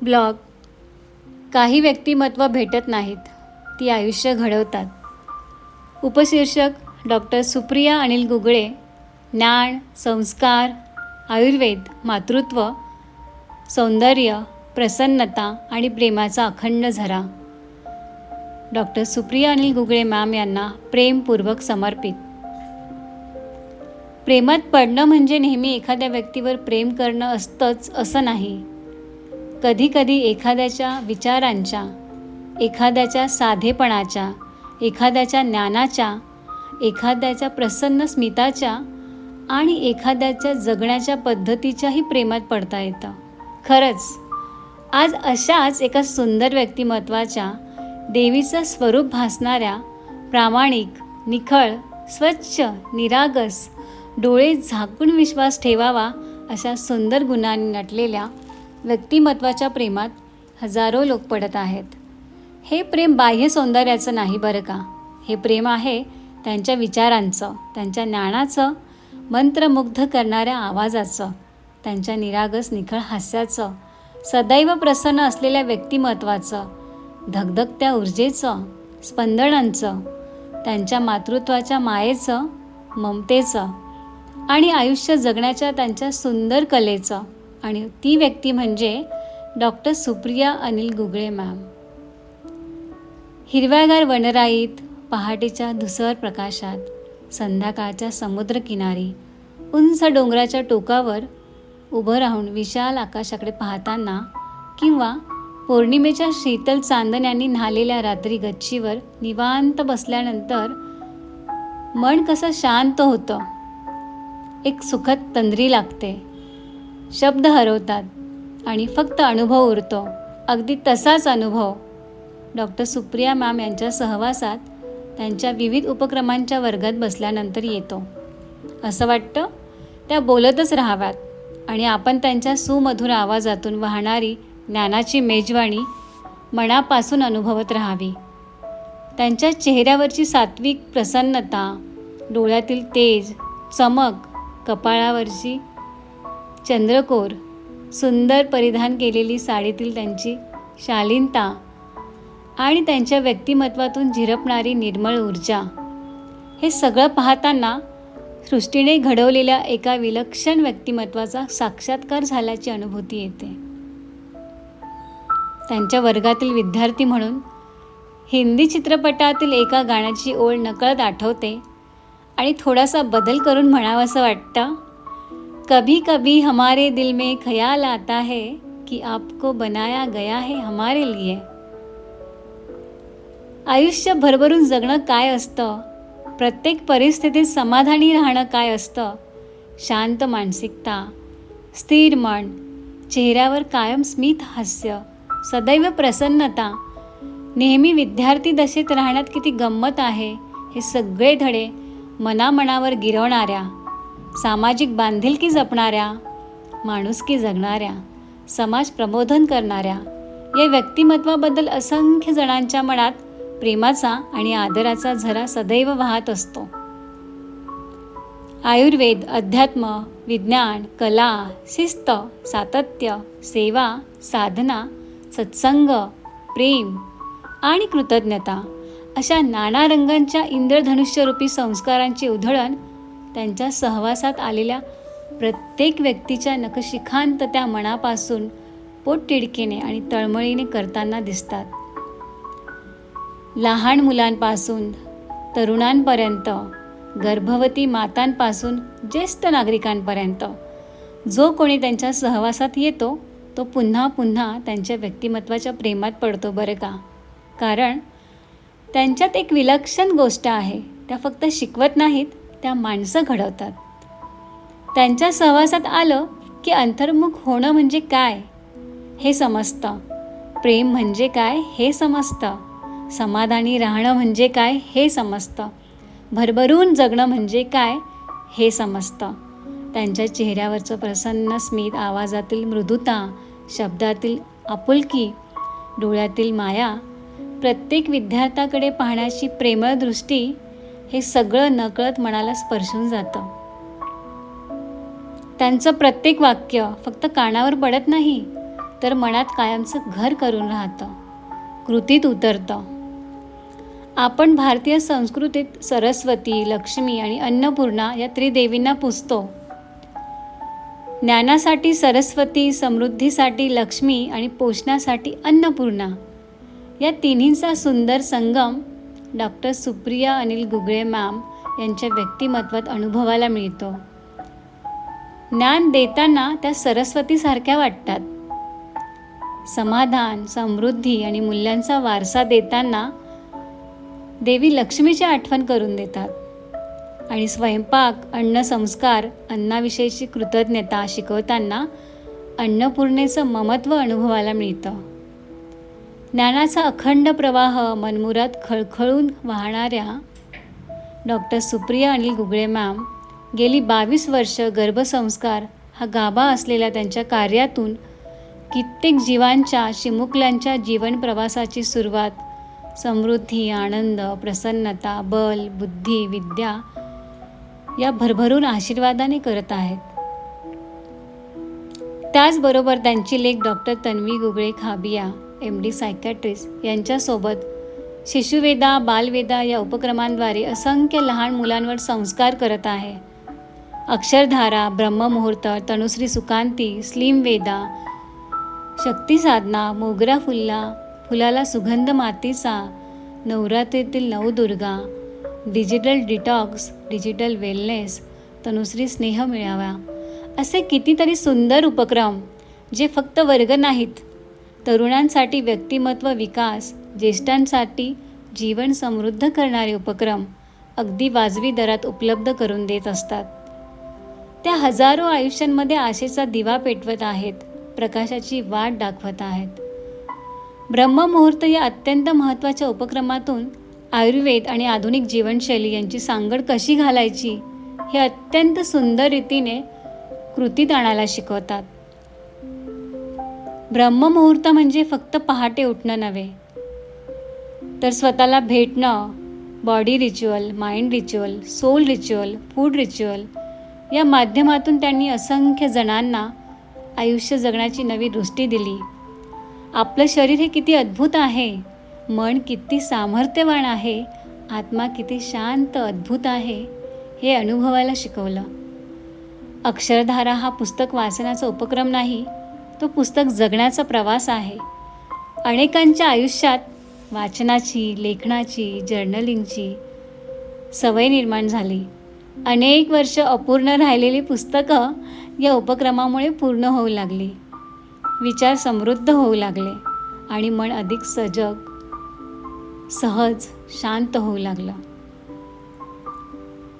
Blog. काही व्यक्तिमत्व भेटत नाहीत, ती आयुष्य घडवतात. उपशीर्षक डॉक्टर सुप्रिया अनिल गुगळे. ज्ञान, संस्कार, आयुर्वेद, मातृत्व, सौंदर्य, प्रसन्नता आणि प्रेमाचा अखंड झरा. डॉक्टर सुप्रिया अनिल गुगळे मॅम यांना प्रेमपूर्वक समर्पित. प्रेमात पडणं म्हणजे नेहमी एखाद्या व्यक्तीवर प्रेम करणं असतंच असं नाही. कधीकधी एखाद्याच्या विचारांच्या, एखाद्याच्या साधेपणाच्या, एखाद्याच्या ज्ञानाच्या, एखाद्याच्या प्रसन्न स्मिताच्या आणि एखाद्याच्या जगण्याच्या पद्धतीच्याही प्रेमात पडता येतं. खरंच आज अशाच एका सुंदर व्यक्तिमत्वाच्या, देवीचं स्वरूप भासणाऱ्या, प्रामाणिक, निखळ, स्वच्छ, निरागस, डोळे झाकून विश्वास ठेवावा अशा सुंदर गुणांनी नटलेल्या व्यक्तिमत्वाच्या प्रेमात हजारो लोक पडत आहेत. हे प्रेम बाह्य सौंदर्याचं नाही बरं का. हे प्रेम आहे त्यांच्या विचारांचं, त्यांच्या ज्ञानाचं, मंत्रमुग्ध करणाऱ्या आवाजाचं, त्यांच्या निरागस निखळ हास्याचं, सदैव प्रसन्न असलेल्या व्यक्तिमत्वाचं, धगधगत्या ऊर्जेचं, स्पंदनांचं, त्यांच्या मातृत्वाच्या मायेचं, ममतेचं आणि आयुष्य जगण्याच्या त्यांच्या सुंदर कलेचं. आणि ती व्यक्ती म्हणजे डॉक्टर सुप्रिया अनिल गुगळे मॅम. हिरव्यागार वनराईत, पहाटेच्या धुसर प्रकाशात, संध्याकाळच्या समुद्रकिनारी, उंच डोंगराच्या टोकावर उभं राहून विशाल आकाशाकडे पाहताना किंवा पौर्णिमेच्या शीतल चांदण्यांनी न्हालेल्या रात्री गच्चीवर निवांत बसल्यानंतर मन कसं शांत होतं. एक सुखद तंद्री लागते. शब्द हरवतात आणि फक्त अनुभव उरतो. अगदी तसाच अनुभव डॉक्टर सुप्रिया मॅम यांच्या सहवासात त्यांच्या विविध उपक्रमांच्या वर्गात बसल्यानंतर येतो. असं वाटतं त्या बोलतच राहाव्यात आणि आपण त्यांच्या सुमधुर आवाजातून वाहणारी ज्ञानाची मेजवानी मनापासून अनुभवत राहावी. त्यांच्या चेहऱ्यावरची सात्विक प्रसन्नता, डोळ्यातील तेज, चमक, कपाळावरची चंद्रकोर, सुंदर परिधान केलेली साडीतील त्यांची शालीनता आणि त्यांच्या व्यक्तिमत्वातून झिरपणारी निर्मळ ऊर्जा, हे सगळं पाहताना सृष्टीने घडवलेल्या एका विलक्षण व्यक्तिमत्वाचा साक्षात्कार झाल्याची अनुभूती येते. त्यांच्या वर्गातील विद्यार्थी म्हणून हिंदी चित्रपटातील एका गाण्याची ओळ नकळत आठवते आणि थोडासा बदल करून म्हणावंसं वाटतं. कभी कभी हमारे दिल में ख्याल आता है कि आपको बनाया गया है हमारे लिए. आयुष्य भरभरून जगणं काय असतं, प्रत्येक परिस्थितीत समाधानी राहणं काय असतं, शांत मानसिकता, स्थिर मन, चेहऱ्यावर कायम स्मित हास्य, सदैव प्रसन्नता, नेहमी विद्यार्थी दशेत राहण्यात किती गंमत आहे, हे सगळे धडे मनामनावर गिरवणाऱ्या, सामाजिक बांधिलकी जपणाऱ्या, माणुसकी जगणाऱ्या, समाज प्रबोधन करणाऱ्या या व्यक्तिमत्वाबद्दल असंख्य जणांच्या मनात प्रेमाचा आणि आदराचा झरा सदैव वाहत असतो. आयुर्वेद, अध्यात्म, विज्ञान, कला, शिस्त, सातत्य, सेवा, साधना, सत्संग, प्रेम आणि कृतज्ञता अशा नाना रंगांच्या इंद्रधनुष्यरूपी संस्कारांची उधळण त्यांच्या सहवासात आलेल्या प्रत्येक व्यक्तीच्या नखशिखांत त्या मनापासून पोटतिडकीने आणि तळमळीने करताना दिसतात. लहान मुलांपासून तरुणांपर्यंत, गर्भवती मातांपासून ज्येष्ठ नागरिकांपर्यंत जो कोणी त्यांच्या सहवासात येतो तो पुन्हा पुन्हा त्यांच्या व्यक्तिमत्वाच्या प्रेमात पडतो बरं का. कारण त्यांच्यात एक विलक्षण गोष्ट आहे. त्या फक्त शिकवत नाहीत, त्या माणसं घडवतात. त्यांच्या सहवासात आलं की अंतर्मुख होणं म्हणजे काय हे समजतं, प्रेम म्हणजे काय हे समजतं, समाधानी राहणं म्हणजे काय हे समजतं, भरभरून जगणं म्हणजे काय हे समजतं. त्यांच्या चेहऱ्यावरचं प्रसन्न स्मित, आवाजातील मृदुता, शब्दातील आपुलकी, डोळ्यातील माया, प्रत्येक विद्यार्थ्याकडे पाहण्याची प्रेमळ दृष्टी, हे सगळं नकळत मनाला स्पर्शून जातं. त्यांचं प्रत्येक वाक्य फक्त कानावर पडत नाही, तर मनात कायमचं घर करून राहतं, कृतीत उतरतं. आपण भारतीय संस्कृतीत सरस्वती, लक्ष्मी आणि अन्नपूर्णा या त्रिदेवींना पूजतो. ज्ञानासाठी सरस्वती, समृद्धीसाठी लक्ष्मी आणि पोषणासाठी अन्नपूर्णा या तिन्हींचा सुंदर संगम डॉक्टर सुप्रिया अनिल गुगळे मॅम यांच्या व्यक्तिमत्वात अनुभवायला मिळतो. ज्ञान देताना त्या सरस्वतीसारख्या वाटतात. समाधान, समृद्धी आणि मूल्यांचा वारसा देताना देवी लक्ष्मीची आठवण करून देतात. आणि स्वयंपाक, अन्न संस्कार, अन्नाविषयीची कृतज्ञता शिकवताना अन्नपूर्णेचं ममत्व अनुभवायला मिळतं. ज्ञानाचा अखंड प्रवाह मनमुरात खळखळून वाहणाऱ्या डॉक्टर सुप्रिया अनिल गुगळे मॅम गेली 22 वर्ष गर्भसंस्कार हा गाभा असलेल्या त्यांच्या कार्यातून कित्येक जीवांच्या चिमुकल्यांच्या जीवन प्रवासाची सुरुवात समृद्धी, आनंद, प्रसन्नता, बल, बुद्धी, विद्या या भरभरून आशीर्वादाने करत आहेत. त्याचबरोबर त्यांची लेक doctor Tanvi Gugale Khabia MD psychiatrist यांच्यासोबत शिशुवेदा, बालवेदा या उपक्रमांद्वारे असंख्य लहान मुलांवर संस्कार करत आहे. अक्षरधारा, ब्रह्ममुहूर्त, तनुश्री सुकांती, स्लिम वेदा, शक्तिसाधना, मोगरा फुलाला सुगंध मातीचा, नवरात्रीतील नवदुर्गा, digital detox, digital wellness, Tanushree स्नेह मिळावा असे कितीतरी सुंदर उपक्रम जे फक्त वर्ग नाहीत, तरुणांसाठी व्यक्तिमत्व विकास, ज्येष्ठांसाठी जीवन समृद्ध करणारे उपक्रम अगदी वाजवी दरात उपलब्ध करून देत असतात. त्या हजारो आयुष्यांमध्ये आशेचा दिवा पेटवत आहेत, प्रकाशाची वाट दाखवत आहेत. ब्रह्ममुहूर्त या अत्यंत महत्त्वाच्या उपक्रमातून आयुर्वेद आणि आधुनिक जीवनशैली यांची सांगड कशी घालायची हे अत्यंत सुंदर रीतीने कृतीत आणायला शिकवतात. ब्रह्ममुहूर्त म्हणजे फक्त पहाटे उठणं नव्हे, तर स्वतःला भेटणं, body ritual, mind ritual, soul ritual, food ritual या माध्यमातून त्यांनी असंख्य जणांना आयुष्य जगण्याची नवी दृष्टी दिली. आपलं शरीर हे किती अद्भुत आहे, मन किती सामर्थ्यवान आहे, आत्मा किती शांत अद्भुत आहे हे अनुभवायला शिकवलं. अक्षरधारा हा पुस्तक वाचण्याचा उपक्रम नाही, तो पुस्तक जगण्याचा प्रवास आहे. अनेकांच्या आयुष्यात वाचनाची, लेखनाची, जर्नलिंगची सवय निर्माण झाली. अनेक वर्ष अपूर्ण राहिलेली पुस्तकं या उपक्रमामुळे पूर्ण होऊ लागली. विचार समृद्ध होऊ लागले आणि मन अधिक सजग, सहज, शांत होऊ लागलं.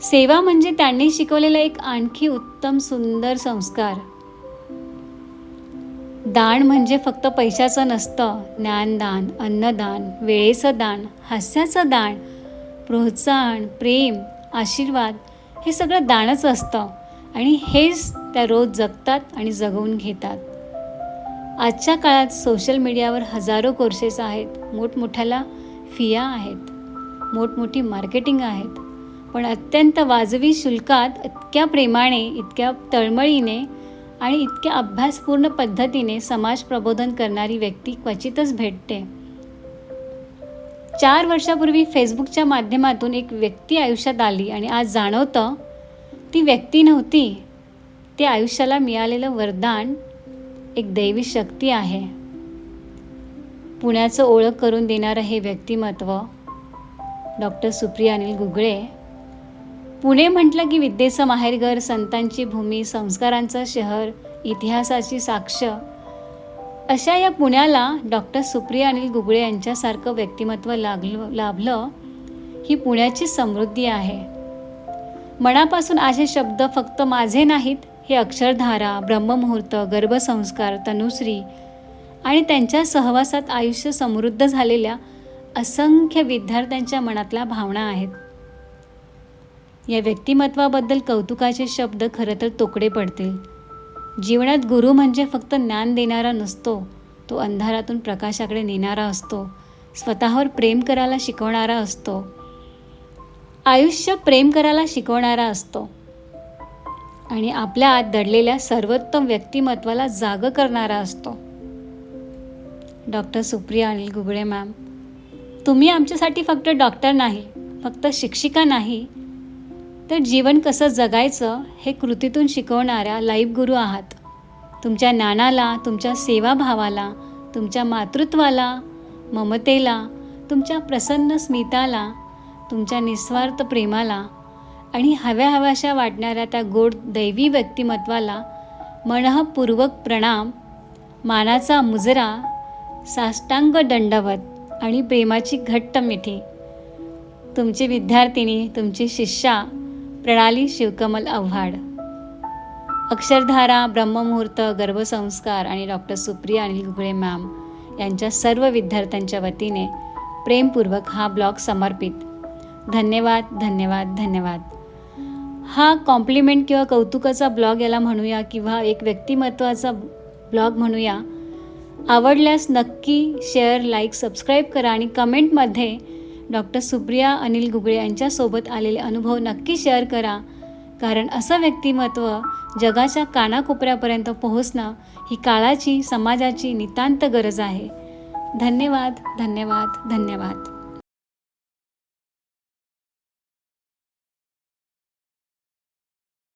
सेवा म्हणजे त्यांनी शिकवलेला एक आणखी उत्तम सुंदर संस्कार. दान म्हणजे फक्त पैशाचं नसतं, ज्ञानदान, अन्नदान, वेळेचं दान, हास्याचं दान, प्रोत्साहन, प्रेम, आशीर्वाद हे सगळं दानच असतं आणि हेच त्या रोज जगतात आणि जगवून घेतात. आजच्या काळात सोशल मीडियावर हजारो कोर्सेस आहेत, मोठमोठ्याला फिया आहेत, मोठमोठी मार्केटिंग आहेत, पण अत्यंत वाजवी शुल्कात इतक्या प्रेमाने, इतक्या तळमळीने आणि इतक्या अभ्यासपूर्ण पद्धतीने समाज प्रबोधन करणारी व्यक्ती क्वचितच भेटते. 4 वर्षापूर्वी फेसबुकच्या माध्यमातून एक व्यक्ती आयुष्यात आली आणि आज जाणवतं ती व्यक्ती नव्हती, ते आयुष्याला मिळालेलं वरदान, एक दैवी शक्ती आहे. पुण्याचं ओळख करून देणारं हे व्यक्तिमत्व डॉक्टर सुप्रिया अनिल गुगळे. पुणे म्हटलं की विद्येचं माहेरघर, संतांची भूमी, संस्कारांचं शहर, इतिहासाची साक्ष, अशा या पुण्याला डॉक्टर सुप्रिया अनिल गुगळे यांच्यासारखं व्यक्तिमत्व लाभलं ही पुण्याची समृद्धी आहे. मनापासून असे शब्द फक्त माझे नाहीत, हे अक्षरधारा, ब्रह्ममुहूर्त, गर्भसंस्कार, तनुश्री आणि त्यांच्या सहवासात आयुष्य समृद्ध झालेल्या असंख्य विद्यार्थ्यांच्या मनातल्या भावना आहेत. या व्यक्तिमत्वाबद्दल कौतुकाचे शब्द खरं तर तोकडे पडतील. जीवनात गुरु म्हणजे फक्त ज्ञान देणारा नसतो, तो अंधारातून प्रकाशाकडे नेणारा असतो, स्वतःवर प्रेम करायला शिकवणारा असतो, आयुष्य प्रेम करायला शिकवणारा असतो आणि आपल्या आत दडलेल्या सर्वोत्तम व्यक्तिमत्वाला जागं करणारा असतो. डॉक्टर सुप्रिया अनिल गुगळे मॅम, तुम्ही आमच्यासाठी फक्त डॉक्टर नाही, फक्त शिक्षिका नाही, तर जीवन कसं जगायचं हे कृतीतून शिकवणाऱ्या लाईव्ह गुरु आहात. तुमच्या ज्ञानाला, तुमच्या सेवाभावाला, तुमच्या मातृत्वाला, ममतेला, तुमच्या प्रसन्न स्मिताला, तुमच्या निस्वार्थ प्रेमाला आणि हव्याहव्याशा वाटणाऱ्या त्या गोड दैवी व्यक्तिमत्वाला मनःपूर्वक प्रणाम, मानाचा मुजरा, साष्टांग दंडवत आणि प्रेमाची घट्ट मिठी. तुमची विद्यार्थिनी, तुमची शिष्या प्रणाली शिवकमल आव्हाड. अक्षरधारा, ब्रह्ममुहूर्त, गर्भसंस्कार आणि डॉक्टर सुप्रिया अनिल गुगळे मॅम यांच्या सर्व विद्यार्थ्यांच्या वतीने प्रेमपूर्वक हा ब्लॉग समर्पित. धन्यवाद, धन्यवाद, धन्यवाद. हा कॉम्प्लिमेंट किंवा कौतुकाचा ब्लॉग याला म्हणूया किंवा एक व्यक्तिमत्वाचा ब्लॉग म्हणूया. आवडल्यास नक्की शेअर, लाईक, सबस्क्राईब करा आणि कमेंटमध्ये डॉक्टर सुप्रिया अनिल गुगळे यांच्यासोबत आलेले अनुभव नक्की शेअर करा. कारण असं व्यक्तिमत्व जगाच्या कानाकोपऱ्यापर्यंत पोहोचणं ही काळाची, समाजाची नितांत गरज आहे. धन्यवाद, धन्यवाद, धन्यवाद.